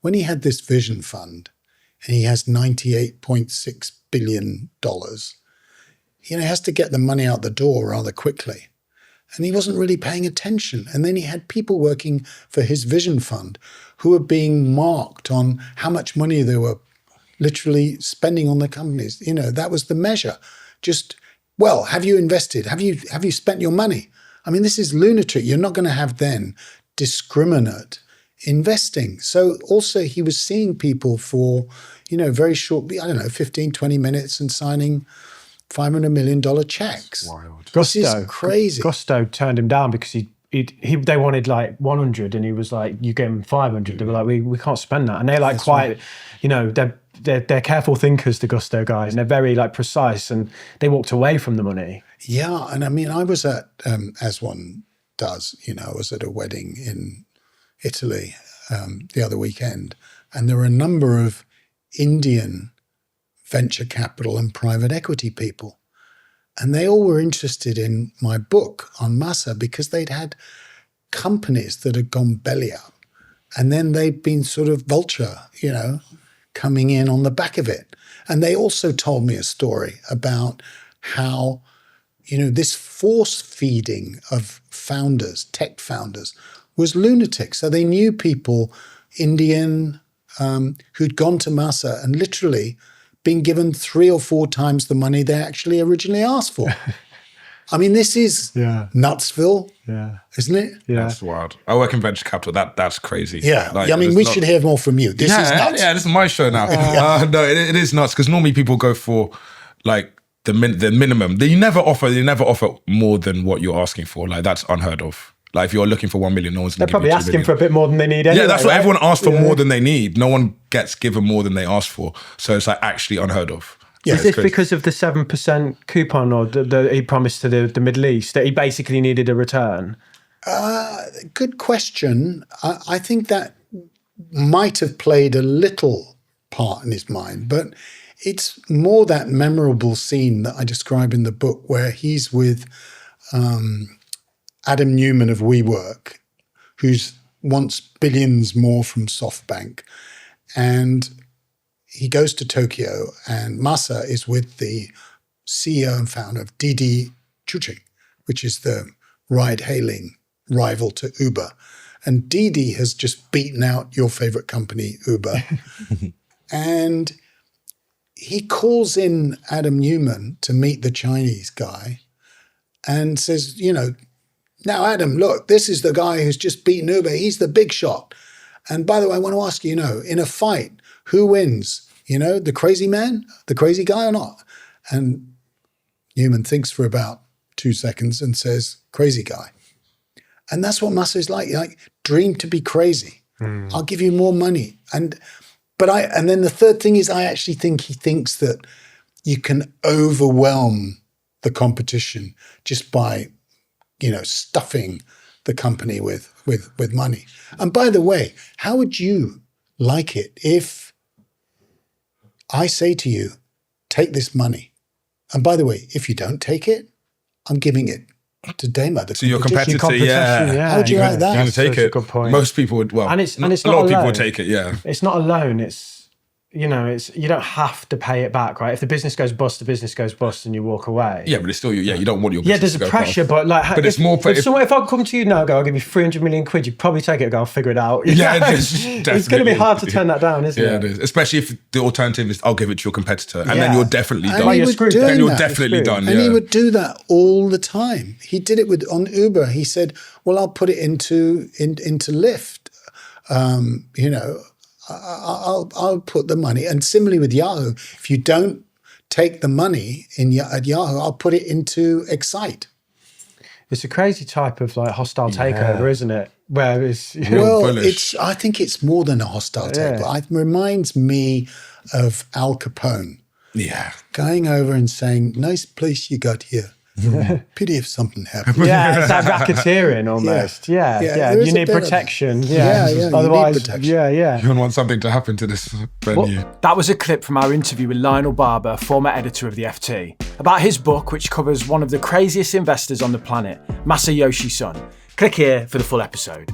when he had this vision fund and he has $98.6 billion, he has to get the money out the door rather quickly. And he wasn't really paying attention. And then he had people working for his vision fund who were being marked on how much money they were literally spending on the companies. That was the measure. Just, well, have you invested? Have you spent your money? I mean, this is lunatic. You're not going to have then discriminate investing. So also he was seeing people for, very short, 15, 20 minutes and signing $500 million checks. Wild. This is crazy. Gusto turned him down because they wanted like 100 and he was like, you gave him 500. They were like, we can't spend that. And they're like they're careful thinkers, the Gusto guys, and they're very like precise, and they walked away from the money. Yeah. And I mean, I was at, as one does, I was at a wedding in Italy the other weekend, and there were a number of Indian venture capital and private equity people. And they all were interested in my book on Masa because they'd had companies that had gone belly up. And then they'd been sort of vulture, coming in on the back of it. And they also told me a story about how, this force feeding of founders, tech founders, was lunatic. So they knew people, Indian, who'd gone to Masa and literally been given 3 or 4 times the money they actually originally asked for. I mean, this is Nutsville, isn't it? Yeah, that's wild. I work in venture capital. That's crazy. Yeah, we should hear more from you. This is nuts. Yeah, this is my show now. No, it is nuts because normally people go for like the minimum. They never offer more than what you're asking for. Like that's unheard of. Like if you're looking for 1 million, no one's going to give you 2 million. They're probably asking for a bit more than they need anyway. Yeah, that's what right? everyone asks for more than they need. No one gets given more than they ask for. So it's like actually unheard of. Yeah, is this because of the 7% coupon or the he promised to the Middle East that he basically needed a return? Good question. I think that might have played a little part in his mind, but it's more that memorable scene that I describe in the book where he's with Adam Newman of WeWork, who's wants billions more from SoftBank. And he goes to Tokyo, and Masa is with the CEO and founder of Didi Chuxing, which is the ride-hailing rival to Uber. And Didi has just beaten out your favorite company, Uber. And he calls in Adam Newman to meet the Chinese guy and says, now, Adam, look, this is the guy who's just beaten Uber. He's the big shot. And by the way, I want to ask you, in a fight, who wins? The crazy man, the crazy guy or not? And Newman thinks for about 2 seconds and says, crazy guy. And that's what Masa is like dream to be crazy. I'll give you more money. And then the third thing is I actually think he thinks that you can overwhelm the competition just by stuffing the company with money. And by the way, how would you like it if I say to you, take this money? And by the way, if you don't take it, I'm giving it to Dema. So your competitor, yeah. How would you like that? You're going to take it. Good point. Most people would, and it's not a lot of people would take it, yeah. It's not a loan, it's you don't have to pay it back, right? If the business goes bust, the business goes bust and you walk away. Yeah, but it's still, you don't want your business there's to go a pressure, bust. but it's more... If I come to you now, I'll give you 300 million quid, you'd probably take it and go, I'll figure it out. Yeah, it's going to be hard to turn that down, isn't it? Yeah, it is. Especially if the alternative is, I'll give it to your competitor. And then you're definitely done. And you're definitely done, And he would do that all the time. He did it on Uber. He said, well, I'll put it into Lyft. I'll put the money. And similarly with Yahoo, if you don't take the money at Yahoo, I'll put it into Excite. It's a crazy type of hostile takeover, isn't it? Where it's I think it's more than a hostile takeover. It reminds me of Al Capone. Yeah. Going over and saying, nice place you got here. Pity if something happened. Yeah, it's that racketeering almost. Yeah. You need protection. Otherwise, you need protection. You don't want something to happen to this venue. Well, that was a clip from our interview with Lionel Barber, former editor of the FT, about his book, which covers one of the craziest investors on the planet, Masayoshi Son. Click here for the full episode.